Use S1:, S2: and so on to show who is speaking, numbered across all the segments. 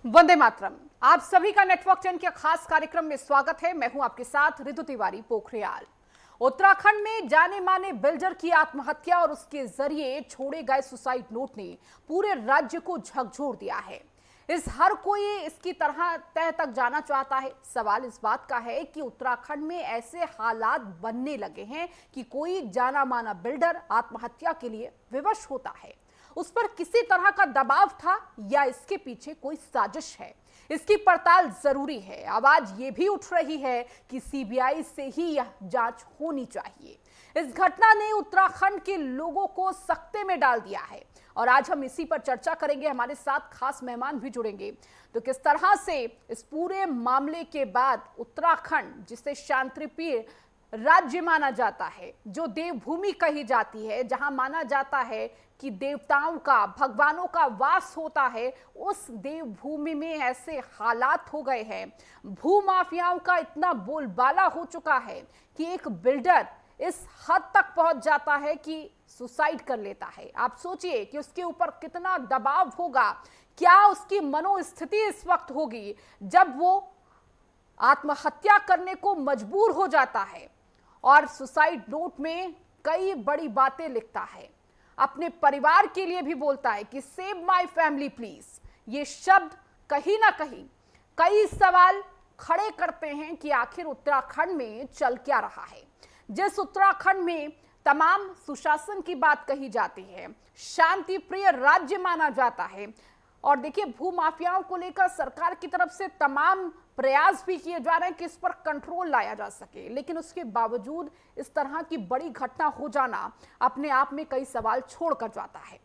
S1: वंदे मातरम। आप सभी का नेटवर्क 10 के खास कार्यक्रम में स्वागत है। मैं हूं आपके साथ ऋतु तिवारी पोखरियाल। उत्तराखंड में जाने माने बिल्डर की आत्महत्या और उसके जरिए छोड़े गए सुसाइड नोट ने पूरे राज्य को झकझोर दिया है। इस हर कोई इसकी तह तक जाना चाहता है। सवाल इस बात का है कि उत्तराखंड में ऐसे हालात बनने लगे हैं कि कोई जाना माना बिल्डर आत्महत्या के लिए विवश होता है। उस पर किसी तरह का दबाव था या इसके पीछे कोई साजिश है, इसकी पड़ताल जरूरी है। आवाज ये भी उठ रही है कि सीबीआई से ही यह जांच होनी चाहिए। इस घटना ने उत्तराखंड के लोगों को सख्ते में डाल दिया है और आज हम इसी पर चर्चा करेंगे। हमारे साथ खास मेहमान भी जुड़ेंगे। तो किस तरह से इस पूरे मामले के बाद उत्तराखंड, जिसे शांतिप्रिय राज्य माना जाता है, जो देवभूमि कही जाती है, जहां माना जाता है कि देवताओं का, भगवानों का वास होता है, उस देवभूमि में ऐसे हालात हो गए हैं। भूमाफियाओं का इतना बोलबाला हो चुका है कि एक बिल्डर इस हद तक पहुंच जाता है कि सुसाइड कर लेता है। आप सोचिए कि उसके ऊपर कितना दबाव होगा, क्या उसकी मनोस्थिति इस वक्त होगी जब वो आत्महत्या करने को मजबूर हो जाता है और सुसाइड नोट में कई बड़ी बातें लिखता है। अपने परिवार के लिए भी बोलता है कि सेव माय फैमिली प्लीज। ये शब्द कहीं ना कहीं कई सवाल खड़े करते हैं कि आखिर उत्तराखंड में चल क्या रहा है। जिस उत्तराखंड में तमाम सुशासन की बात कही जाती है, शांति प्रिय राज्य माना जाता है, और देखिए भूमाफियाओं को लेकर सरकार की तरफ से तमाम प्रयास भी किए जा रहे हैं कि इस पर कंट्रोल लाया जा सके, लेकिन उसके बावजूद इस तरह की बड़ी घटना हो जाना अपने आप में कई सवाल छोड़कर जाता है।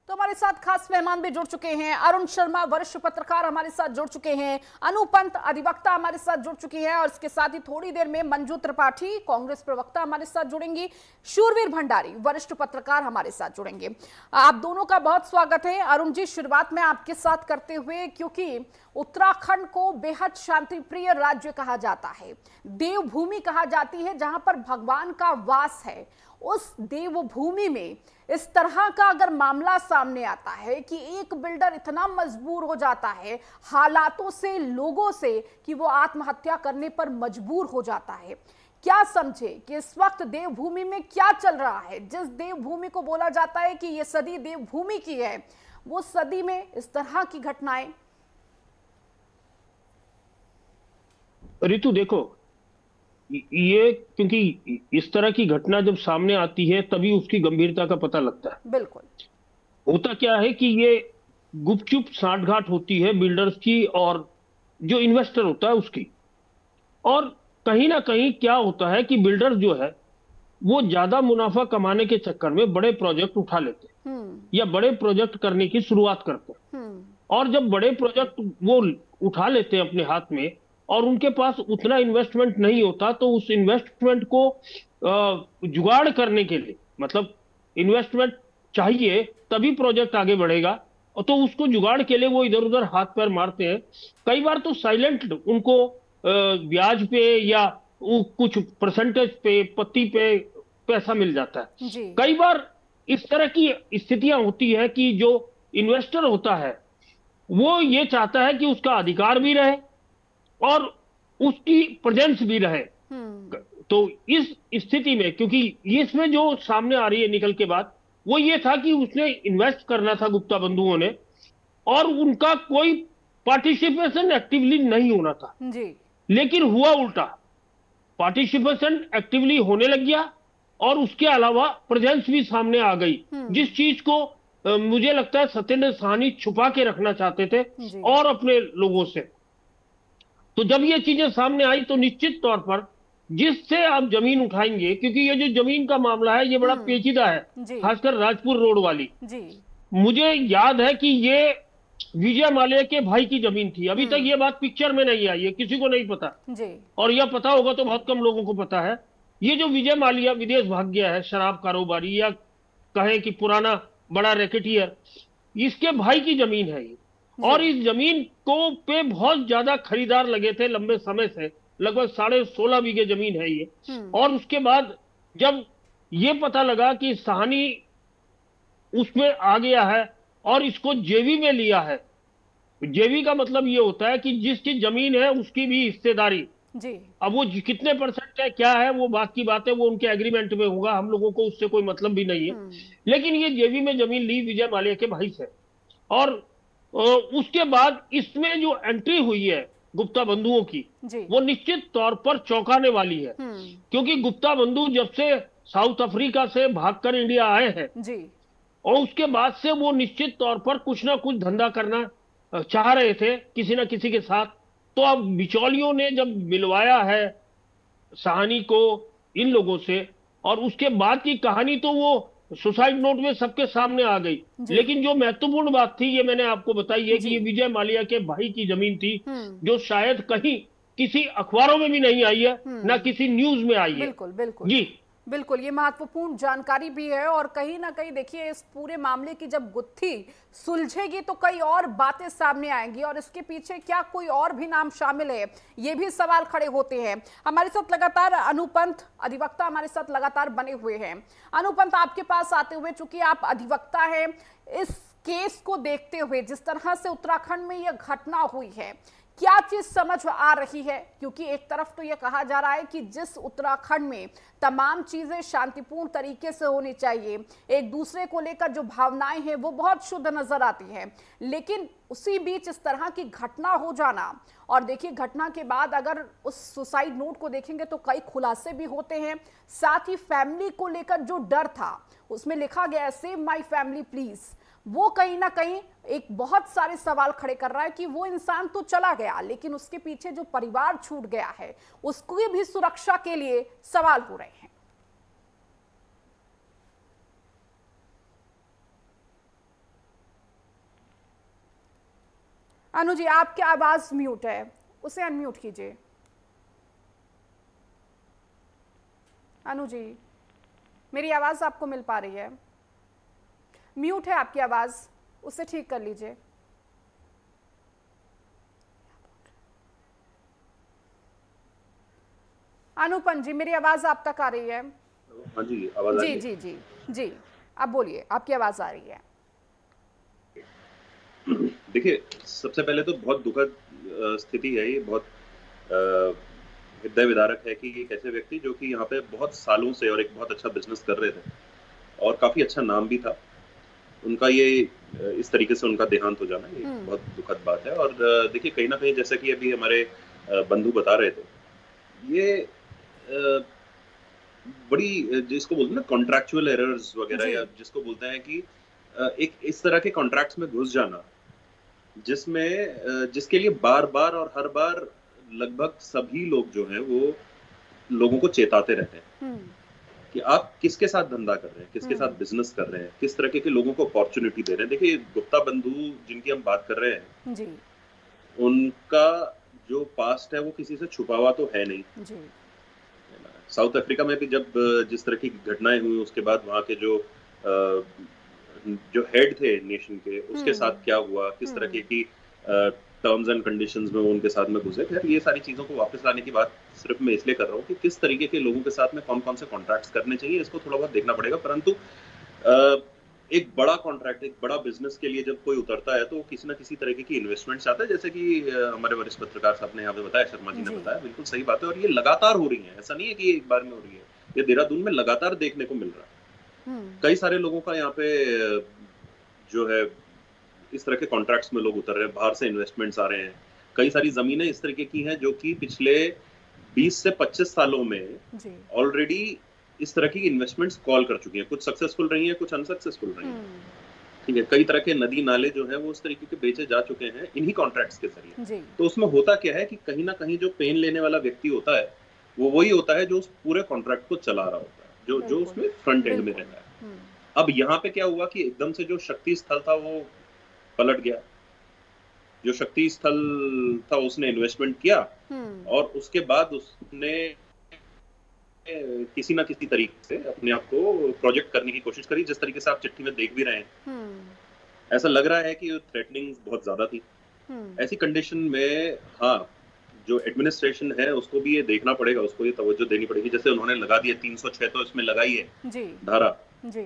S1: तो हमारे साथ खास मेहमान भी जुड़ चुके हैं। अरुण शर्मा, वरिष्ठ पत्रकार, हमारे साथ जुड़ चुके हैं। अनु पंत, अधिवक्ता, हमारे साथ जुड़ चुकी हैं, और इसके साथ ही थोड़ी देर में मंजू त्रिपाठी, कांग्रेस प्रवक्ता, हमारे साथ जुड़ेंगी। शूरवीर भंडारी, वरिष्ठ पत्रकार, हमारे साथ जुड़ेंगे। आप दोनों का बहुत स्वागत है। अरुण जी, शुरुआत में आपके साथ करते हुए, क्योंकि उत्तराखंड को बेहद शांतिप्रिय राज्य कहा जाता है, देवभूमि कहा जाती है, जहां पर भगवान का वास है, उस देवभूमि में इस तरह का अगर मामला सामने आता है कि एक बिल्डर इतना मजबूर हो जाता है हालातों से, लोगों से, कि वो आत्महत्या करने पर मजबूर हो जाता है, क्या समझे कि इस वक्त देवभूमि में क्या चल रहा है? जिस देवभूमि को बोला जाता है कि ये सदी देवभूमि की है, वो सदी में इस तरह की घटनाएं।
S2: ऋतु देखो, ये क्योंकि इस तरह की घटना जब सामने आती है तभी उसकी गंभीरता का पता लगता है।
S1: बिल्कुल।
S2: होता क्या है कि ये गुपचुप साठगांठ होती है बिल्डर्स की और जो इन्वेस्टर होता है उसकी। और कहीं ना कहीं क्या होता है कि बिल्डर्स जो है वो ज्यादा मुनाफा कमाने के चक्कर में बड़े प्रोजेक्ट उठा लेते हैं या बड़े प्रोजेक्ट करने की शुरुआत करते हैं। और जब बड़े प्रोजेक्ट वो उठा लेते हैं अपने हाथ में और उनके पास उतना इन्वेस्टमेंट नहीं होता, तो उस इन्वेस्टमेंट को जुगाड़ करने के लिए, मतलब इन्वेस्टमेंट चाहिए तभी प्रोजेक्ट आगे बढ़ेगा, और तो उसको जुगाड़ के लिए वो इधर उधर हाथ पैर मारते हैं। कई बार तो साइलेंट उनको ब्याज पे या कुछ परसेंटेज पे, पत्ती पे पैसा मिल जाता है। कई बार इस तरह की स्थितियां होती है कि जो इन्वेस्टर होता है वो ये चाहता है कि उसका अधिकार भी रहे और उसकी प्रेजेंस भी रहे। तो इस स्थिति में, क्योंकि इसमें जो सामने आ रही है निकल के बाद, वो ये था कि उसने इन्वेस्ट करना था गुप्ता बंधुओं ने, और उनका कोई पार्टिसिपेशन एक्टिवली नहीं होना था जी। लेकिन हुआ उल्टा, पार्टिसिपेशन एक्टिवली होने लग गया और उसके अलावा प्रेजेंस भी सामने आ गई, जिस चीज को मुझे लगता है सत्येंद्र साहनी छुपा के रखना चाहते थे और अपने लोगों से। तो जब ये चीजें सामने आई तो निश्चित तौर पर जिससे आप जमीन उठाएंगे, क्योंकि ये जो जमीन का मामला है ये बड़ा पेचीदा है, खासकर राजपुर रोड वाली जी। मुझे याद है कि ये विजय माल्या के भाई की जमीन थी। अभी तक ये बात पिक्चर में नहीं आई है, किसी को नहीं पता जी। और यह पता होगा तो बहुत कम लोगों को पता है। ये जो विजय माल्या विदेश भाग गया है, शराब कारोबारी या कहें कि पुराना बड़ा रैकेटियर, इसके भाई की जमीन है ये। और इस जमीन को पे बहुत ज्यादा खरीदार लगे थे लंबे समय से, लगभग 16.5 बीघे जमीन है ये। और उसके बाद जब ये पता लगा कि साहनी उसमें आ गया है और इसको जेवी में लिया है, जेवी का मतलब ये होता है कि जिसकी जमीन है उसकी भी हिस्सेदारी
S1: जी।
S2: अब वो कितने परसेंट है क्या है वो बात की बात है, वो उनके एग्रीमेंट में होगा, हम लोगों को उससे कोई मतलब भी नहीं है। लेकिन ये जेवी में जमीन ली विजय माल्या के भाई से। और उसके बाद इसमें जो एंट्री हुई है गुप्ता बंधुओं की, वो निश्चित तौर पर चौंकाने वाली है। क्योंकि गुप्ता बंधु जब से साउथ अफ्रीका से भागकर इंडिया आए हैं जी, और उसके बाद से वो निश्चित तौर पर कुछ ना कुछ धंधा करना चाह रहे थे किसी ना किसी के साथ। तो अब बिचौलियों ने जब मिलवाया है साहनी को इन लोगों से, और उसके बाद की कहानी तो वो सुसाइड नोट में सबके सामने आ गई। लेकिन जो महत्वपूर्ण बात थी ये मैंने आपको बताई है कि ये विजय माल्या के भाई की जमीन थी, जो शायद कहीं किसी अखबारों में भी नहीं आई है, ना किसी न्यूज में आई है।
S1: बिल्कुल बिल्कुल
S2: जी
S1: बिल्कुल, ये महत्वपूर्ण जानकारी भी है। और कहीं ना कहीं देखिए, इस पूरे मामले की जब गुत्थी सुलझेगी तो कई और बातें सामने आएंगी, और इसके पीछे क्या कोई और भी नाम शामिल है, ये भी सवाल खड़े होते हैं। हमारे साथ लगातार अनुपंत अधिवक्ता हमारे साथ लगातार बने हुए हैं। अनुपंत, आपके पास आते हुए, चूंकि आप अधिवक्ता हैं, इस केस को देखते हुए जिस तरह से उत्तराखंड में यह घटना हुई है, क्या चीज समझ आ रही है? क्योंकि एक तरफ तो यह कहा जा रहा है कि जिस उत्तराखंड में तमाम चीजें शांतिपूर्ण तरीके से होनी चाहिए, एक दूसरे को लेकर जो भावनाएं हैं वो बहुत शुद्ध नजर आती हैं, लेकिन उसी बीच इस तरह की घटना हो जाना, और देखिए घटना के बाद अगर उस सुसाइड नोट को देखेंगे तो कई खुलासे भी होते हैं। साथ ही फैमिली को लेकर जो डर था, उसमें लिखा गया है सेव माई फैमिली प्लीज, वो कहीं ना कहीं एक बहुत सारे सवाल खड़े कर रहा है कि वो इंसान तो चला गया, लेकिन उसके पीछे जो परिवार छूट गया है उसकी भी सुरक्षा के लिए सवाल हो रहे हैं। अनु जी, आपकी आवाज म्यूट है, उसे अनम्यूट कीजिए। अनु जी, मेरी आवाज आपको मिल पा रही है? म्यूट है आपकी आवाज, उसे ठीक कर लीजिए। अनुपम जी, मेरी आवाज आप तक आ रही है?
S3: हाँ जी, आवाज आ रही है।
S1: जी जी जी जी, आप बोलिए, आपकी आवाज आ रही है।
S3: देखिए, सबसे पहले तो बहुत दुखद स्थिति है ये, बहुत हृदय विदारक है कि एक ऐसे व्यक्ति जो कि यहाँ पे बहुत सालों से और एक बहुत अच्छा बिजनेस कर रहे थे और काफी अच्छा नाम भी था, उनका ये इस तरीके से उनका देहांत हो जाना, ये बहुत दुखद बात है। और देखिए, कहीं ना कहीं जैसा कि अभी हमारे बंधु बता रहे थे, ये बड़ी जिसको बोलते हैं ना कॉन्ट्रैक्चुअल एरर्स वगैरह, या जिसको बोलते हैं कि एक इस तरह के कॉन्ट्रैक्ट्स में घुस जाना जिसमें जिसके लिए बार बार और हर बार लगभग सभी लोग जो हैं वो लोगों को चेताते रहते हैं कि आप किसके साथ धंधा कर रहे हैं, किसके साथ बिजनेस कर रहे हैं, किस तरह के लोगों को अपॉर्चुनिटी दे रहे हैं। देखिए, गुप्ता बंधु जिनकी हम बात कर रहे हैं जी, उनका जो पास्ट है वो किसी से छुपा हुआ तो है नहीं जी। साउथ अफ्रीका में भी जब जिस तरह की घटनाएं हुई, उसके बाद वहाँ के जो हेड थे नेशन के, उसके साथ क्या हुआ, किस तरह की टर्म्स एंड कंडीशंस में वो उनके साथ में घुसे। खैर, ये सारी चीजों को वापस लाने की बात सिर्फ मैं इसलिए कर रहा हूँ कि किस तरीके के लोगों के साथ में कौन कौन से कॉन्ट्रैक्ट्स करने चाहिए, इसको थोड़ा बहुत देखना पड़ेगा। परंतु एक बड़ा कॉन्ट्रैक्ट, एक बड़ा बिजनेस के लिए जब कोई उतरता है तो किसी ना किसी तरीके की इन्वेस्टमेंट चाहता है, जैसे कि हमारे वरिष्ठ पत्रकार साहब ने यहाँ पे बताया, शर्मा जी ने बताया, बिल्कुल सही बात है। और ये लगातार हो रही है, ऐसा नहीं है कि एक बार में हो रही है, ये देहरादून में लगातार देखने को मिल रहा है। कई सारे लोगों का यहाँ पे जो है इस तरह के कॉन्ट्रैक्ट्स में लोग उतर रहे हैं, बाहर से इन्वेस्टमेंट्स आ रहे हैं। कई सारी जमीनें इस तरीके की हैं जो कि पिछले 20 से 25 सालों में ऑलरेडी इस तरह की इन्वेस्टमेंट्स कॉल कर चुकी हैं। कुछ सक्सेसफुल रही हैं, कुछ अनसक्सेसफुल रही हैं, ठीक है। कई तरह के नदी नाले जो है वो उस तरीके के बेचे जा चुके हैं इन्हीं कॉन्ट्रैक्ट्स के जरिए। तो उसमें होता क्या है कि कहीं ना कहीं जो पेन लेने वाला व्यक्ति होता है वो वही होता है जो उस पूरे कॉन्ट्रैक्ट को चला रहा होता है, जो उसमें फ्रंट एंड में रहता है। अब यहाँ पे क्या हुआ कि एकदम से जो शक्ति स्थल था वो पलट गया। जो शक्ति स्थल था उसने इन्वेस्टमेंट किया और उसके बाद उसने किसी ना किसी तरीके से अपने आप को प्रोजेक्ट करने की कोशिश करी, जिस तरीके से आप चिट्ठी में देख भी रहे हैं। ऐसा लग रहा है कि थ्रेटनिंग बहुत ज्यादा थी। ऐसी कंडीशन में हाँ, जो एडमिनिस्ट्रेशन है उसको भी ये देखना पड़ेगा, उसको ये तवज्जो देनी पड़ेगी। जैसे उन्होंने लगा दिया 306 तो इसमें लगाई है
S1: जी
S3: धारा,
S1: जी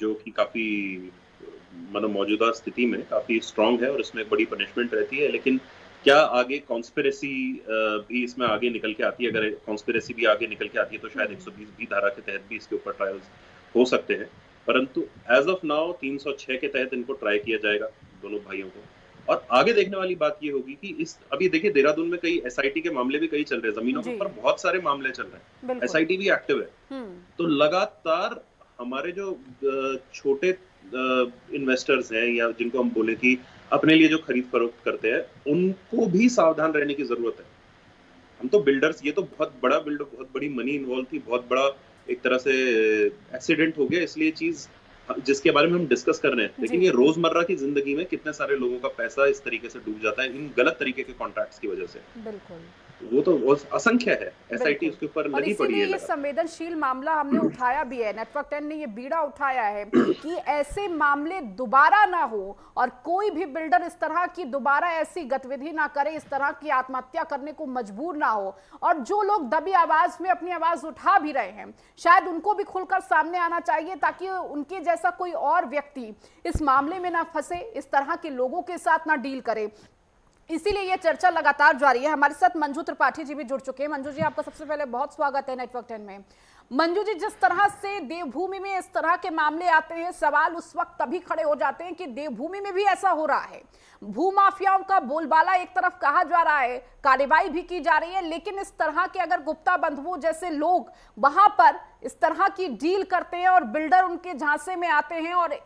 S3: जो कि काफी मतलब मौजूदा स्थिति में काफी स्ट्रांग है और इसमें एक बड़ी पनिशमेंट रहती है। लेकिन क्या आगे कॉन्स्पिरेसी भी इसमें आगे निकल के आती है? अगर कॉन्स्पिरेसी भी आगे निकल के आती है तो शायद 120 भी धारा के तहत भी इसके ऊपर ट्रायल्स हो सकते हैं। परंतु एज ऑफ नाउ 306 के तहत इनको ट्राई किया जाएगा दोनों भाइयों को। और आगे देखने वाली बात ये होगी कि इस अभी देखिए देहरादून में कई एसआईटी के मामले भी कई चल रहे हैं, जमीनों के ऊपर बहुत सारे मामले चल रहे हैं, एसआईटी भी एक्टिव है। तो लगातार हमारे जो छोटे इन्वेस्टर्स हैं या जिनको हम बोले कि अपने लिए जो खरीद फरोख्त करते हैं, उनको भी सावधान रहने की जरूरत है। हम तो बिल्डर्स, ये तो बहुत बड़ा बिल्डर, बहुत बड़ी मनी इन्वॉल्व थी, बहुत बड़ा एक तरह से एक्सीडेंट हो गया, इसलिए चीज जिसके बारे में हम डिस्कस कर रहे हैं। लेकिन ये रोजमर्रा की जिंदगी में कितने सारे लोगों का पैसा इस तरीके से डूब जाता है इन गलत तरीके के कॉन्ट्रैक्ट्स की वजह से।
S1: बिल्कुल,
S3: वो तो असंख्य है, एसआईटी उसके ऊपर लगी पड़ी है।
S1: ये संवेदनशील मामला हमने उठाया भी है, नेटवर्क 10 ने ये बीड़ा उठाया है कि ऐसे मामले दोबारा ना हो और कोई भी बिल्डर इस तरह की दोबारा ऐसी गतिविधि ना करे, इस तरह की आत्महत्या करने को मजबूर ना हो। और जो लोग दबी आवाज में अपनी आवाज उठा भी रहे हैं, शायद उनको भी खुलकर सामने आना चाहिए ताकि उनके जैसा कोई और व्यक्ति इस मामले में ना फंसे, इस तरह के लोगों के साथ ना डील करे। इसीलिए ये चर्चा लगातार जारी है। हमारे साथ मंजू त्रिपाठी जी भी जुड़ चुके हैं। मंजू जी, आपका सबसे पहले बहुत स्वागत है नेटवर्क 10 में। मंजू जी, जिस तरह से देवभूमि में इस तरह के मामले आते हैं, सवाल उस वक्त तभी खड़े हो जाते हैं कि देवभूमि में भी ऐसा हो रहा है। भूमाफियाओं का बोलबाला एक तरफ कहा जा रहा है, कार्रवाई भी की जा रही है, लेकिन इस तरह के अगर गुप्ता बंधुओं जैसे लोग वहां पर इस तरह की डील करते हैं और बिल्डर उनके झांसे में आते हैं और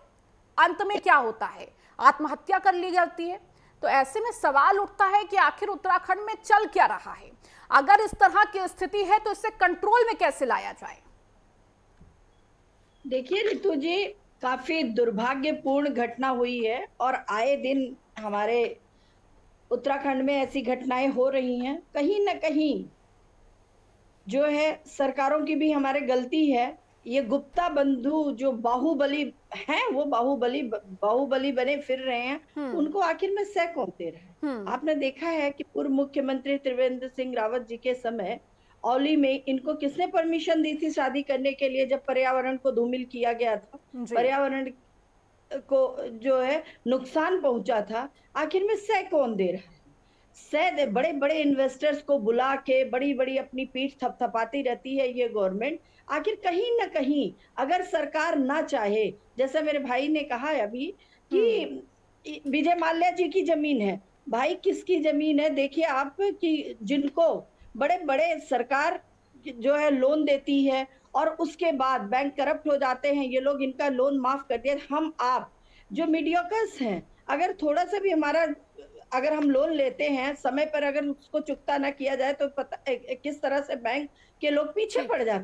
S1: अंत में क्या होता है, आत्महत्या कर ली जाती है। तो ऐसे में सवाल उठता है कि आखिर उत्तराखंड में चल क्या रहा है? अगर इस तरह की स्थिति है तो इसे कंट्रोल में कैसे लाया जाए?
S4: देखिए रितु जी, काफी दुर्भाग्यपूर्ण घटना हुई है और आए दिन हमारे उत्तराखंड में ऐसी घटनाएं हो रही हैं। कहीं ना कहीं जो है सरकारों की भी हमारे गलती है। ये गुप्ता बंधु जो बाहुबली हैं, वो बाहुबली बने फिर रहे हैं, उनको आखिर में सह कौन दे रहा है? आपने देखा है कि पूर्व मुख्यमंत्री त्रिवेंद्र सिंह रावत जी के समय औली में इनको किसने परमिशन दी थी शादी करने के लिए, जब पर्यावरण को धूमिल किया गया था, पर्यावरण को जो है नुकसान पहुंचा था, आखिर में सह कौन दे रहा है? सह बड़े बड़े इन्वेस्टर्स को बुला के बड़ी बड़ी अपनी पीठ थपथपाती रहती है ये गवर्नमेंट। आखिर कहीं ना कहीं अगर सरकार ना चाहे, जैसा मेरे भाई ने कहा है अभी कि विजय माल्या जी की जमीन है, भाई किसकी जमीन है? देखिए आप कि जिनको बड़े बड़े सरकार जो है लोन देती है और उसके बाद बैंक करप्ट हो जाते हैं, ये लोग इनका लोन माफ कर दिया। हम आप जो मीडियोकर्स हैं, अगर थोड़ा सा भी हमारा, अगर हम लोन लेते हैं समय पर अगर उसको चुकता ना किया जाए तो पता किस तरह से बैंक के लोग पीछे पड़ जाते हैं।